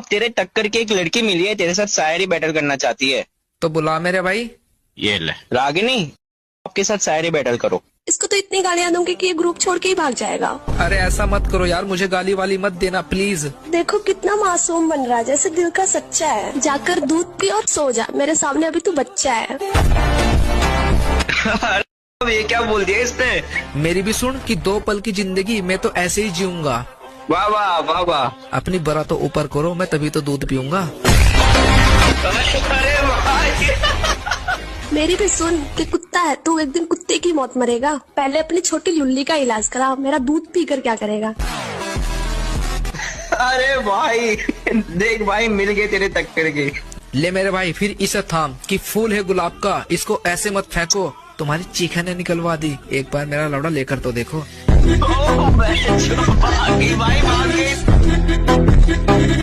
तेरे टक्कर की एक लड़की मिली है, तेरे साथ शायरी बैटल करना चाहती है। तो बुला मेरे भाई। ये ले रागिनी, आपके साथ शायरी बैटल करो। इसको तो इतनी गालियां दूंगी कि ये ग्रुप छोड़ के ही भाग जाएगा। अरे ऐसा मत करो यार, मुझे गाली वाली मत देना प्लीज। देखो कितना मासूम बन रहा है, जैसे दिल का सच्चा है। जाकर दूध पी और सो जा, मेरे सामने अभी तू बच्चा है। ये क्या बोल दिया इसने? मेरी भी सुन कि 2 पल की जिंदगी मैं तो ऐसे ही जीऊंगा। वाह वाह वाह वाह। अपनी बरा तो ऊपर करो, मैं तभी तो दूध पीऊंगा। अरे भाई। मेरी भी सुन कि कुत्ता है तू, एक दिन कुत्ते की मौत मरेगा। पहले अपनी छोटी लुल्ली का इलाज करा, मेरा दूध पीकर क्या करेगा। अरे भाई देख भाई, मिल गए तेरे टक्कर के। ले मेरे भाई फिर इसे थाम कि फूल है गुलाब का, इसको ऐसे मत फेंको, तुम्हारी चीखें ने निकलवा दी। एक बार मेरा लौड़ा लेकर तो देखो। भाई भाग गई।